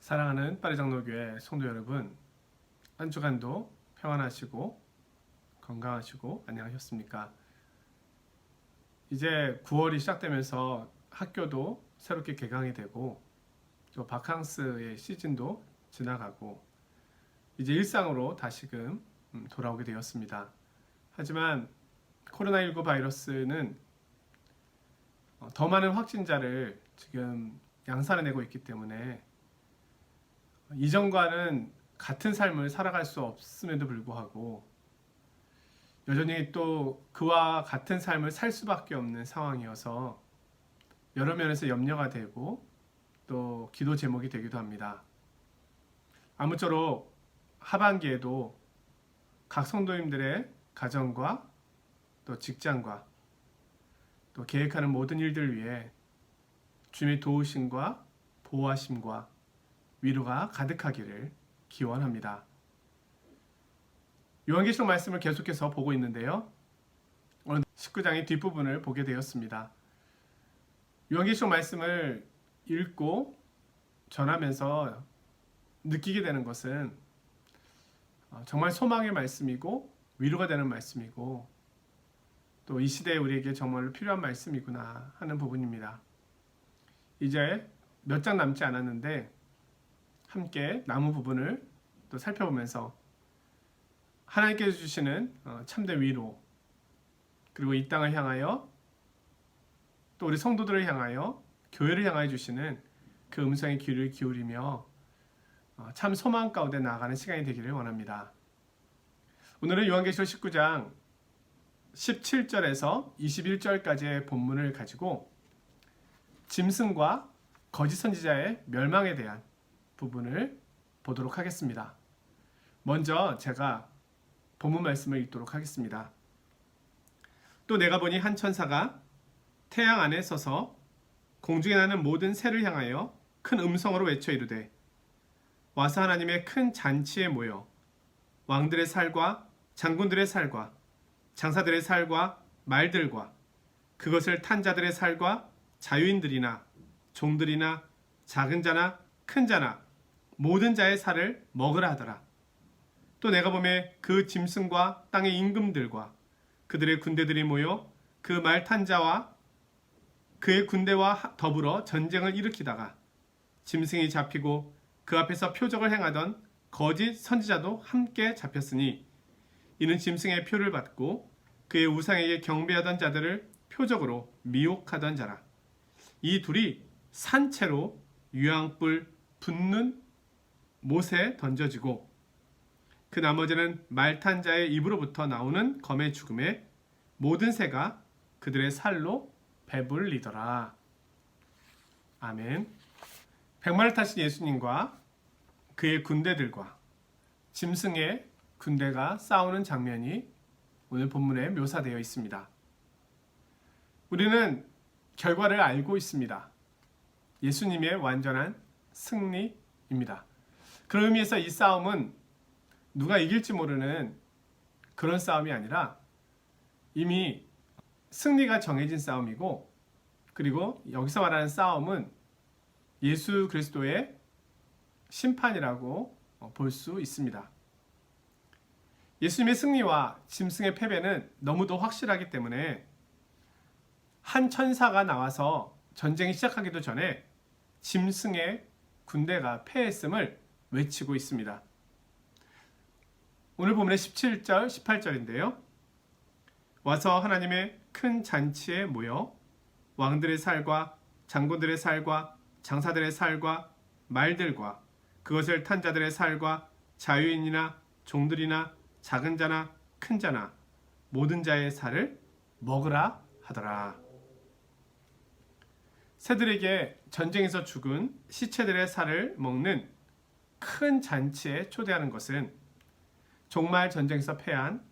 사랑하는 파리장로교회 성도 여러분, 한 주간도 평안하시고 건강하시고 안녕하셨습니까? 이제 9월이 시작되면서 학교도 새롭게 개강이 되고 또 바캉스의 시즌도 지나가고 이제 일상으로 다시금 돌아오게 되었습니다. 하지만 코로나19 바이러스는 더 많은 확진자를 지금 양산해내고 있기 때문에 이전과는 같은 삶을 살아갈 수 없음에도 불구하고 여전히 또 그와 같은 삶을 살 수밖에 없는 상황이어서 여러 면에서 염려가 되고 또 기도 제목이 되기도 합니다. 아무쪼록 하반기에도 각 성도님들의 가정과 또 직장과 또 계획하는 모든 일들 위해 주님의 도우심과 보호하심과 위로가 가득하기를 기원합니다. 요한계시록 말씀을 계속해서 보고 있는데요. 오늘 19장의 뒷부분을 보게 되었습니다. 요한계시록 말씀을 읽고 전하면서 느끼게 되는 것은 정말 소망의 말씀이고 위로가 되는 말씀이고 또 이 시대에 우리에게 정말로 필요한 말씀이구나 하는 부분입니다. 이제 몇 장 남지 않았는데 함께 남은 부분을 또 살펴보면서 하나님께서 주시는 참된 위로, 그리고 이 땅을 향하여 또 우리 성도들을 향하여 교회를 향하여 주시는 그 음성의 귀를 기울이며 참 소망 가운데 나아가는 시간이 되기를 원합니다. 오늘은 요한계시록 19장 17절에서 21절까지의 본문을 가지고 짐승과 거짓 선지자의 멸망에 대한 부분을 보도록 하겠습니다. 먼저 제가 본문 말씀을 읽도록 하겠습니다. 또 내가 보니 한 천사가 태양 안에 서서 공중에 나는 모든 새를 향하여 큰 음성으로 외쳐 이르되 와서 하나님의 큰 잔치에 모여 왕들의 살과 장군들의 살과 장사들의 살과 말들과 그것을 탄 자들의 살과 자유인들이나 종들이나 작은 자나 큰 자나 모든 자의 살을 먹으라 하더라. 또 내가 보매 그 짐승과 땅의 임금들과 그들의 군대들이 모여 그 말 탄 자와 그의 군대와 더불어 전쟁을 일으키다가 짐승이 잡히고 그 앞에서 표적을 행하던 거짓 선지자도 함께 잡혔으니 이는 짐승의 표를 받고 그의 우상에게 경배하던 자들을 표적으로 미혹하던 자라. 이 둘이 산채로 유황불 붙는 못에 던져지고 그 나머지는 말탄 자의 입으로부터 나오는 검의 죽음에 모든 새가 그들의 살로 배불리더라. 아멘. 백마를 타신 예수님과 그의 군대들과 짐승의 군대가 싸우는 장면이 오늘 본문에 묘사되어 있습니다. 우리는 결과를 알고 있습니다. 예수님의 완전한 승리입니다. 그런 의미에서 이 싸움은 누가 이길지 모르는 그런 싸움이 아니라 이미 승리가 정해진 싸움이고, 그리고 여기서 말하는 싸움은 예수 그리스도의 심판이라고 볼 수 있습니다. 예수님의 승리와 짐승의 패배는 너무도 확실하기 때문에 한 천사가 나와서 전쟁이 시작하기도 전에 짐승의 군대가 패했음을 외치고 있습니다. 오늘 본문의 17절, 18절인데요. 와서 하나님의 큰 잔치에 모여 왕들의 살과 장군들의 살과 장사들의 살과 말들과 그것을 탄 자들의 살과 자유인이나 종들이나 작은 자나 큰 자나 모든 자의 살을 먹으라 하더라. 새들에게 전쟁에서 죽은 시체들의 살을 먹는 큰 잔치에 초대하는 것은 종말 전쟁에서 패한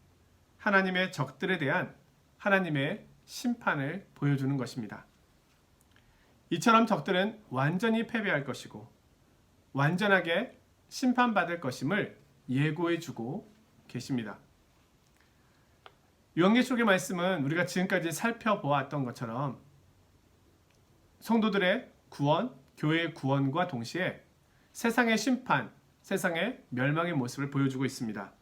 하나님의 적들에 대한 하나님의 심판을 보여주는 것입니다. 이처럼 적들은 완전히 패배할 것이고 완전하게 심판받을 것임을 예고해주고 계십니다. 요한계시록의 말씀은 우리가 지금까지 살펴보았던 것처럼 성도들의 구원, 교회의 구원과 동시에 세상의 심판, 세상의 멸망의 모습을 보여주고 있습니다.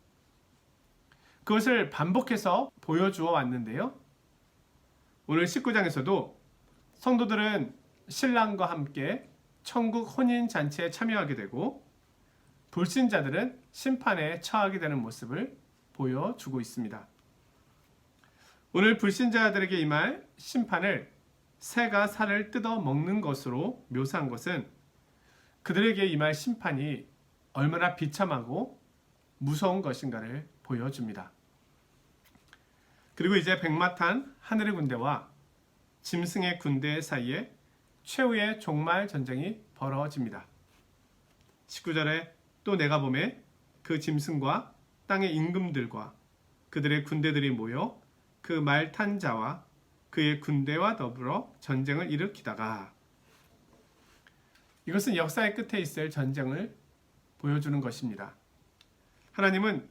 그것을 반복해서 보여주어 왔는데요. 오늘 19장에서도 성도들은 신랑과 함께 천국 혼인잔치에 참여하게 되고 불신자들은 심판에 처하게 되는 모습을 보여주고 있습니다. 오늘 불신자들에게 임할 심판을 새가 살을 뜯어 먹는 것으로 묘사한 것은 그들에게 임할 심판이 얼마나 비참하고 무서운 것인가를 보여줍니다. 그리고 이제 백마탄 하늘의 군대와 짐승의 군대 사이에 최후의 종말 전쟁이 벌어집니다. 19절에 또 내가 보매 그 짐승과 땅의 임금들과 그들의 군대들이 모여 그 말 탄 자와 그의 군대와 더불어 전쟁을 일으키다가, 이것은 역사의 끝에 있을 전쟁을 보여주는 것입니다. 하나님은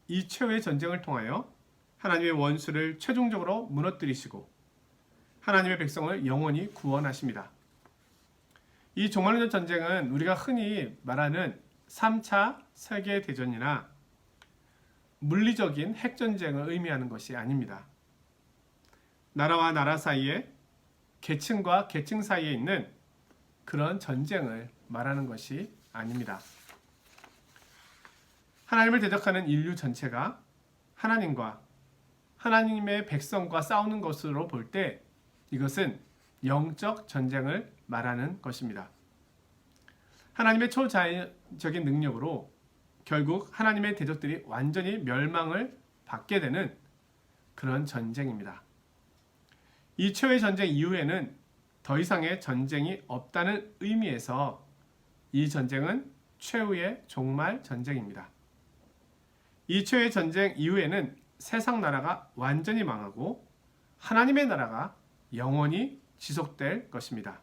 이 최후의 전쟁을 통하여 하나님의 원수를 최종적으로 무너뜨리시고 하나님의 백성을 영원히 구원하십니다. 이 종말론적 전쟁은 우리가 흔히 말하는 3차 세계대전이나 물리적인 핵전쟁을 의미하는 것이 아닙니다. 나라와 나라 사이에, 계층과 계층 사이에 있는 그런 전쟁을 말하는 것이 아닙니다. 하나님을 대적하는 인류 전체가 하나님과 하나님의 백성과 싸우는 것으로 볼 때 이것은 영적 전쟁을 말하는 것입니다. 하나님의 초자연적인 능력으로 결국 하나님의 대적들이 완전히 멸망을 받게 되는 그런 전쟁입니다. 이 최후의 전쟁 이후에는 더 이상의 전쟁이 없다는 의미에서 이 전쟁은 최후의 종말 전쟁입니다. 이 최후의 전쟁 이후에는 세상 나라가 완전히 망하고 하나님의 나라가 영원히 지속될 것입니다.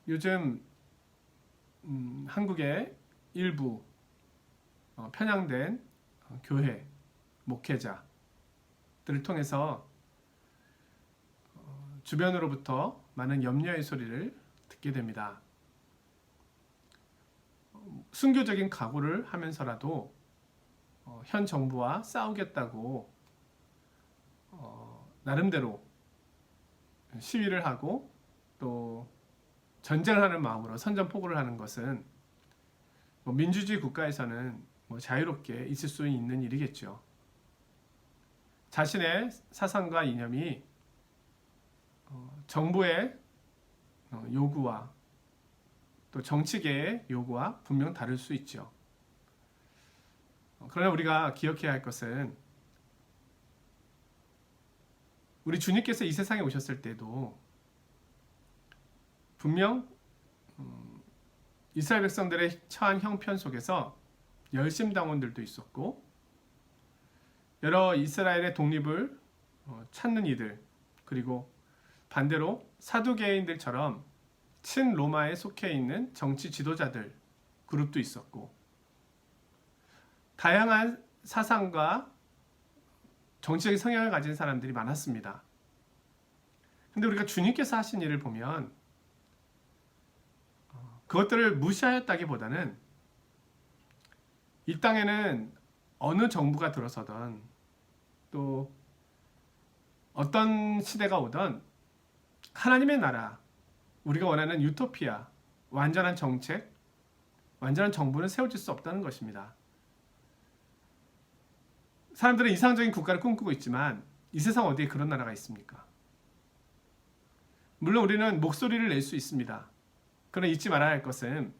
요즘 한국의 일부 편향된 교회 목회자들을 통해서 주변으로부터 많은 염려의 소리를 듣게 됩니다. 순교적인 각오를 하면서라도 현 정부와 싸우겠다고 나름대로 시위를 하고 또 전쟁을 하는 마음으로 선전포고를 하는 것은 민주주의 국가에서는 자유롭게 있을 수 있는 일이겠죠. 자신의 사상과 이념이 정부의 요구와 또 정치계의 요구와 분명 다를 수 있죠. 그러나 우리가 기억해야 할 것은 우리 주님께서 이 세상에 오셨을 때도 분명 이스라엘 백성들의 처한 형편 속에서 열심당원들도 있었고 여러 이스라엘의 독립을 찾는 이들, 그리고 반대로 사두개인들처럼 친로마에 속해 있는 정치 지도자들 그룹도 있었고 다양한 사상과 정치적인 성향을 가진 사람들이 많았습니다. 근데 우리가 주님께서 하신 일을 보면 그것들을 무시하였다기보다는 이 땅에는 어느 정부가 들어서든 또 어떤 시대가 오든 하나님의 나라, 우리가 원하는 유토피아, 완전한 정책, 완전한 정부는 세워질 수 없다는 것입니다. 사람들은 이상적인 국가를 꿈꾸고 있지만 이 세상 어디에 그런 나라가 있습니까? 물론 우리는 목소리를 낼 수 있습니다. 그러나 잊지 말아야 할 것은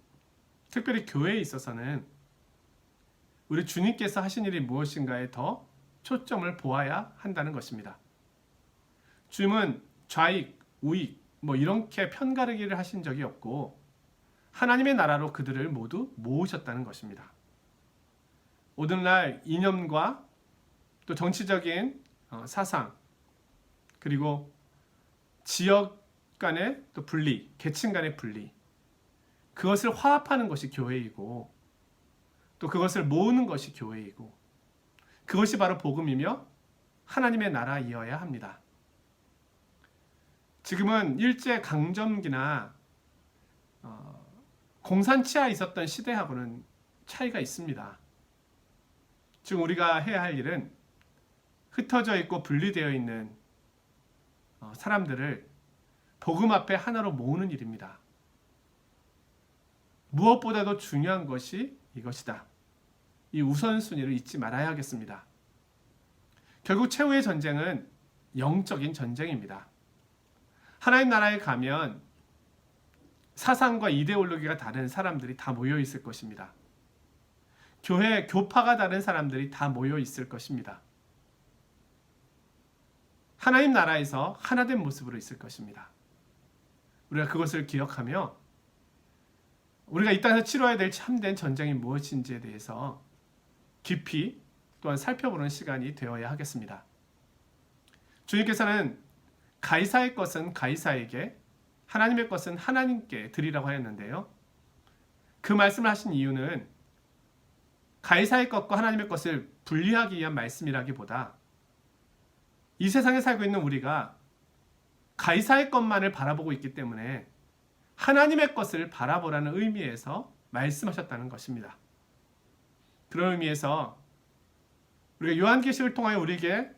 특별히 교회에 있어서는 우리 주님께서 하신 일이 무엇인가에 더 초점을 보아야 한다는 것입니다. 주님은 좌익, 우익 이렇게 편가르기를 하신 적이 없고 하나님의 나라로 그들을 모두 모으셨다는 것입니다. 오늘날 이념과 또 정치적인 사상 그리고 지역 간의 또 분리, 계층 간의 분리, 그것을 화합하는 것이 교회이고 또 그것을 모으는 것이 교회이고 그것이 바로 복음이며 하나님의 나라이어야 합니다. 지금은 일제 강점기나 공산치하에 있었던 시대하고는 차이가 있습니다. 지금 우리가 해야 할 일은 흩어져 있고 분리되어 있는 사람들을 복음 앞에 하나로 모으는 일입니다. 무엇보다도 중요한 것이 이것이다. 이 우선순위를 잊지 말아야 하겠습니다. 결국 최후의 전쟁은 영적인 전쟁입니다. 하나님 나라에 가면 사상과 이데올로기가 다른 사람들이 다 모여 있을 것입니다. 교파가 다른 사람들이 다 모여 있을 것입니다. 하나님 나라에서 하나된 모습으로 있을 것입니다. 우리가 그것을 기억하며 우리가 이 땅에서 치러야 될 참된 전쟁이 무엇인지에 대해서 깊이 또한 살펴보는 시간이 되어야 하겠습니다. 주님께서는 가이사의 것은 가이사에게, 하나님의 것은 하나님께 드리라고 하였는데요. 그 말씀을 하신 이유는 가이사의 것과 하나님의 것을 분리하기 위한 말씀이라기보다 이 세상에 살고 있는 우리가 가이사의 것만을 바라보고 있기 때문에 하나님의 것을 바라보라는 의미에서 말씀하셨다는 것입니다. 그런 의미에서 우리가 요한계시를 통하여 우리에게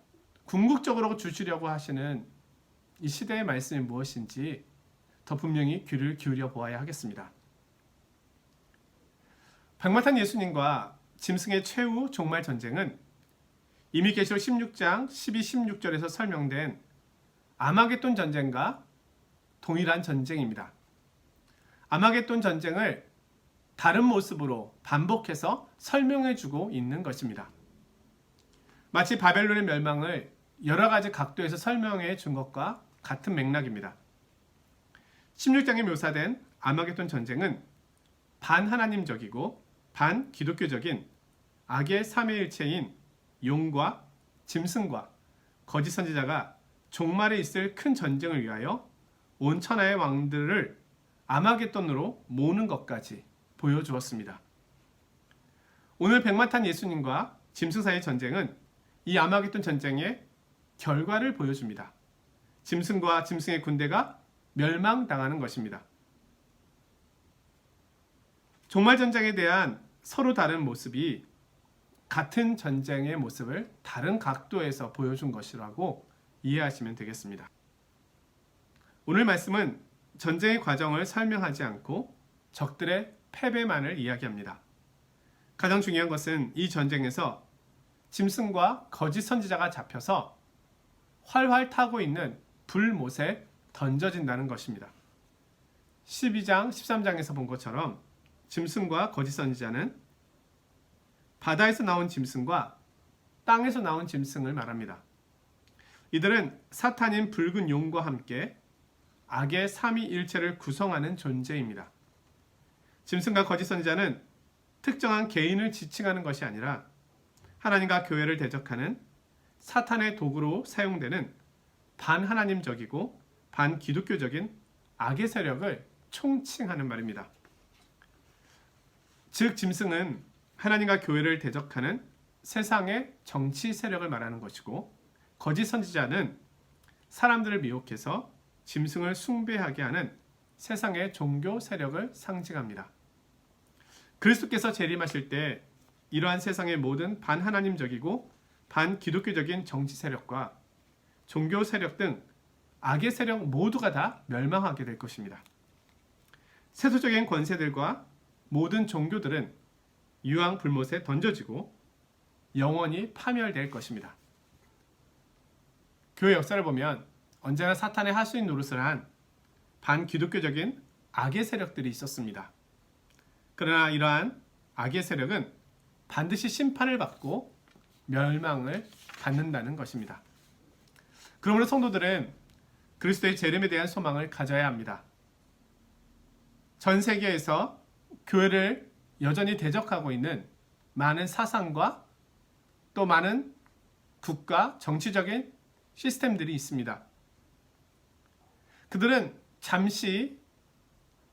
궁극적으로 주시려고 하시는 이 시대의 말씀이 무엇인지 더 분명히 귀를 기울여 보아야 하겠습니다. 백마탄 예수님과 짐승의 최후 종말 전쟁은 이미 계시록 16장 12, 16절에서 설명된 아마겟돈 전쟁과 동일한 전쟁입니다. 아마겟돈 전쟁을 다른 모습으로 반복해서 설명해주고 있는 것입니다. 마치 바벨론의 멸망을 여러 가지 각도에서 설명해 준 것과 같은 맥락입니다. 16장에 묘사된 아마겟돈 전쟁은 반하나님적이고 반기독교적인 악의 삼위일체인 용과 짐승과 거짓 선지자가 종말에 있을 큰 전쟁을 위하여 온 천하의 왕들을 아마겟돈으로 모으는 것까지 보여주었습니다. 오늘 백마탄 예수님과 짐승 사이의 전쟁은 이 아마겟돈 전쟁의 결과를 보여줍니다. 짐승과 짐승의 군대가 멸망당하는 것입니다. 종말 전쟁에 대한 서로 다른 모습이 같은 전쟁의 모습을 다른 각도에서 보여준 것이라고 이해하시면 되겠습니다. 오늘 말씀은 전쟁의 과정을 설명하지 않고 적들의 패배만을 이야기합니다. 가장 중요한 것은 이 전쟁에서 짐승과 거짓 선지자가 잡혀서 활활 타고 있는 불못에 던져진다는 것입니다. 12장, 13장에서 본 것처럼 짐승과 거짓 선지자는 바다에서 나온 짐승과 땅에서 나온 짐승을 말합니다. 이들은 사탄인 붉은 용과 함께 악의 삼위일체를 구성하는 존재입니다. 짐승과 거짓 선지자는 특정한 개인을 지칭하는 것이 아니라 하나님과 교회를 대적하는 사탄의 도구로 사용되는 반하나님적이고 반기독교적인 악의 세력을 총칭하는 말입니다. 즉 짐승은 하나님과 교회를 대적하는 세상의 정치 세력을 말하는 것이고 거짓 선지자는 사람들을 미혹해서 짐승을 숭배하게 하는 세상의 종교 세력을 상징합니다. 그리스도께서 재림하실 때 이러한 세상의 모든 반하나님적이고 반기독교적인 정치 세력과 종교 세력 등 악의 세력 모두가 다 멸망하게 될 것입니다. 세속적인 권세들과 모든 종교들은 유황 불못에 던져지고 영원히 파멸될 것입니다. 교회 역사를 보면 언제나 사탄의 하수인 노릇을 한 반기독교적인 악의 세력들이 있었습니다. 그러나 이러한 악의 세력은 반드시 심판을 받고 멸망을 받는다는 것입니다. 그러므로 성도들은 그리스도의 재림에 대한 소망을 가져야 합니다. 전 세계에서 교회를 여전히 대적하고 있는 많은 사상과 또 많은 국가, 정치적인 시스템들이 있습니다. 그들은 잠시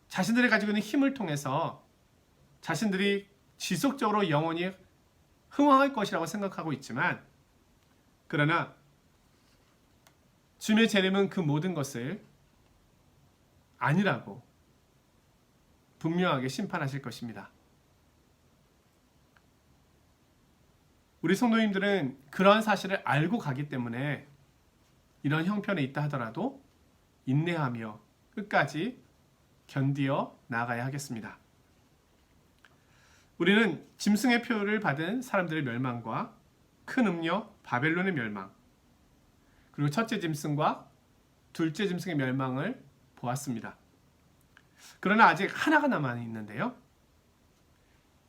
자신들이 가지고 있는 힘을 통해서 자신들이 지속적으로 영원히 흥왕할 것이라고 생각하고 있지만 그러나 주님의 재림은 그 모든 것을 아니라고 분명하게 심판하실 것입니다. 우리 성도님들은 그러한 사실을 알고 가기 때문에 이런 형편에 있다 하더라도 인내하며 끝까지 견디어 나아가야 하겠습니다. 우리는 짐승의 표를 받은 사람들의 멸망과 큰 음녀 바벨론의 멸망, 그리고 첫째 짐승과 둘째 짐승의 멸망을 보았습니다. 그러나 아직 하나가 남아 있는데요.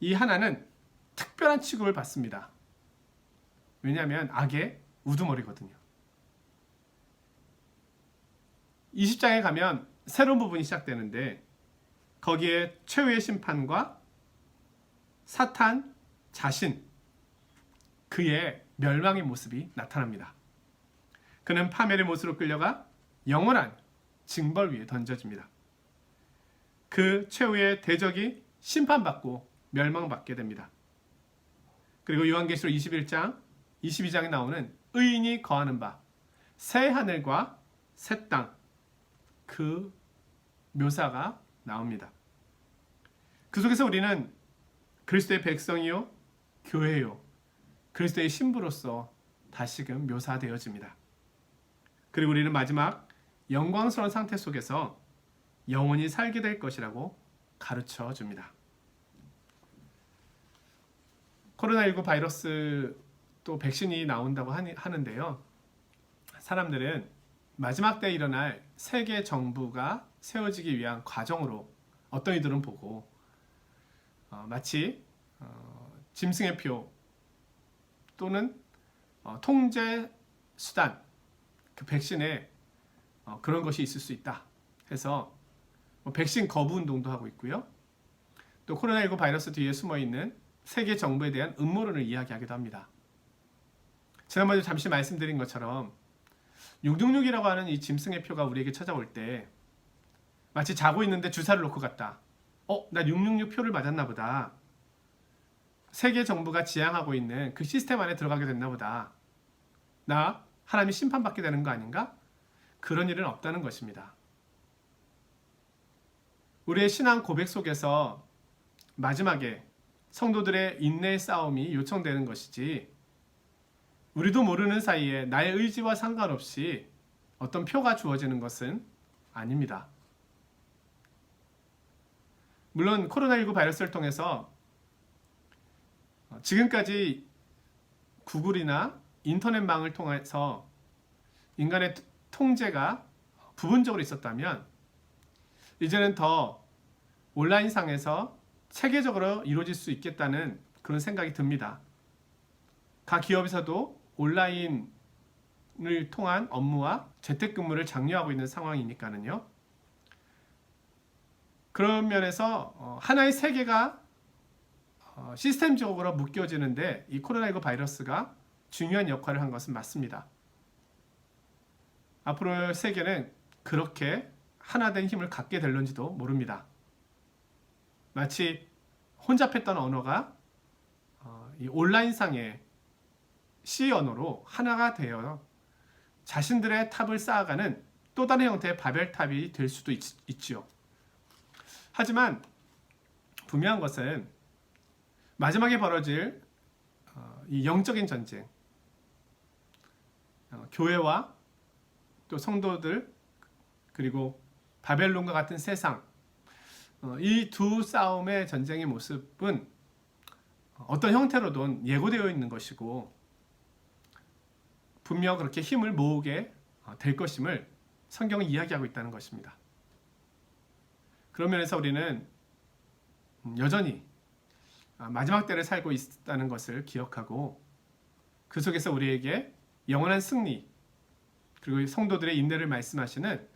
이 하나는 특별한 취급을 받습니다. 왜냐하면 악의 우두머리거든요. 20장에 가면 새로운 부분이 시작되는데 거기에 최후의 심판과 사탄 자신, 그의 멸망의 모습이 나타납니다. 그는 파멸의 못으로 끌려가 영원한 징벌 위에 던져집니다. 그 최후의 대적이 심판받고 멸망받게 됩니다. 그리고 요한계시록 21장, 22장에 나오는 의인이 거하는 바, 새 하늘과 새 땅, 그 묘사가 나옵니다. 그 속에서 우리는 그리스도의 백성이요, 교회요, 그리스도의 신부로서 다시금 묘사되어집니다. 그리고 우리는 마지막 영광스러운 상태 속에서 영원히 살게 될 것이라고 가르쳐 줍니다. 코로나19 바이러스 또 백신이 나온다고 하는데요. 사람들은 마지막 때에 일어날 세계 정부가 세워지기 위한 과정으로 어떤 이들은 보고 마치 짐승의 표 또는 통제 수단, 그 백신에 그런 것이 있을 수 있다 해서 백신 거부 운동도 하고 있고요. 또 코로나19 바이러스 뒤에 숨어있는 세계 정부에 대한 음모론을 이야기하기도 합니다. 지난번에 잠시 말씀드린 것처럼 666이라고 하는 이 짐승의 표가 우리에게 찾아올 때 마치 자고 있는데 주사를 놓고 갔다. 나 666 표를 맞았나 보다. 세계 정부가 지향하고 있는 그 시스템 안에 들어가게 됐나 보다. 나 하나님이 심판받게 되는 거 아닌가? 그런 일은 없다는 것입니다. 우리의 신앙 고백 속에서 마지막에 성도들의 인내의 싸움이 요청되는 것이지, 우리도 모르는 사이에 나의 의지와 상관없이 어떤 표가 주어지는 것은 아닙니다. 물론 코로나19 바이러스를 통해서 지금까지 구글이나 인터넷망을 통해서 인간의 통제가 부분적으로 있었다면 이제는 더 온라인상에서 체계적으로 이루어질 수 있겠다는 그런 생각이 듭니다. 각 기업에서도 온라인을 통한 업무와 재택근무를 장려하고 있는 상황이니까는요. 그런 면에서 하나의 세계가 시스템적으로 묶여지는데 이 코로나19 바이러스가 중요한 역할을 한 것은 맞습니다. 앞으로 세계는 그렇게 하나된 힘을 갖게 될런지도 모릅니다. 마치 혼잡했던 언어가 이 온라인상의 C 언어로 하나가 되어 자신들의 탑을 쌓아가는 또 다른 형태의 바벨탑이 될 수도 있지요. 하지만 분명한 것은 마지막에 벌어질 이 영적인 전쟁, 교회와 또 성도들, 그리고 바벨론과 같은 세상, 이 두 싸움의 전쟁의 모습은 어떤 형태로든 예고되어 있는 것이고 분명 그렇게 힘을 모으게 될 것임을 성경은 이야기하고 있다는 것입니다. 그런 면에서 우리는 여전히 마지막 때를 살고 있다는 것을 기억하고 그 속에서 우리에게 영원한 승리, 그리고 성도들의 인내를 말씀하시는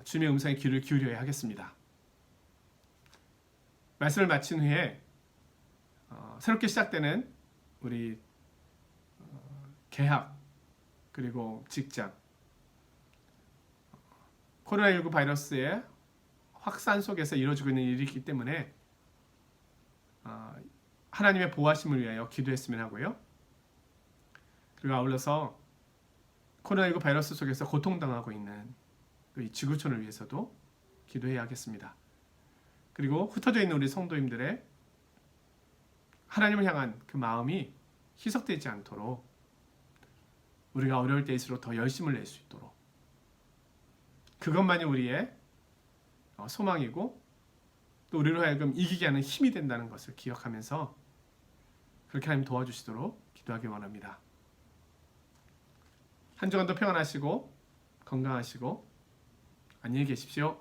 주님의 음성에 귀를 기울여야 하겠습니다. 말씀을 마친 후에 새롭게 시작되는 우리 개학, 그리고 직장, 코로나19 바이러스의 확산 속에서 이루어지고 있는 일이기 때문에 하나님의 보호하심을 위하여 기도했으면 하고요. 그리고 아울러서 코로나19 바이러스 속에서 고통당하고 있는 이 지구촌을 위해서도 기도해야 하겠습니다. 그리고 흩어져 있는 우리 성도님들의 하나님을 향한 그 마음이 희석되지 않도록 우리가 어려울 때일수록 더 열심을 낼 수 있도록 그것만이 우리의 소망이고 또 우리로 하여금 이기게 하는 힘이 된다는 것을 기억하면서 그렇게 하나님 도와주시도록 기도하기 원합니다. 한 주간도 평안하시고 건강하시고 안녕히 계십시오.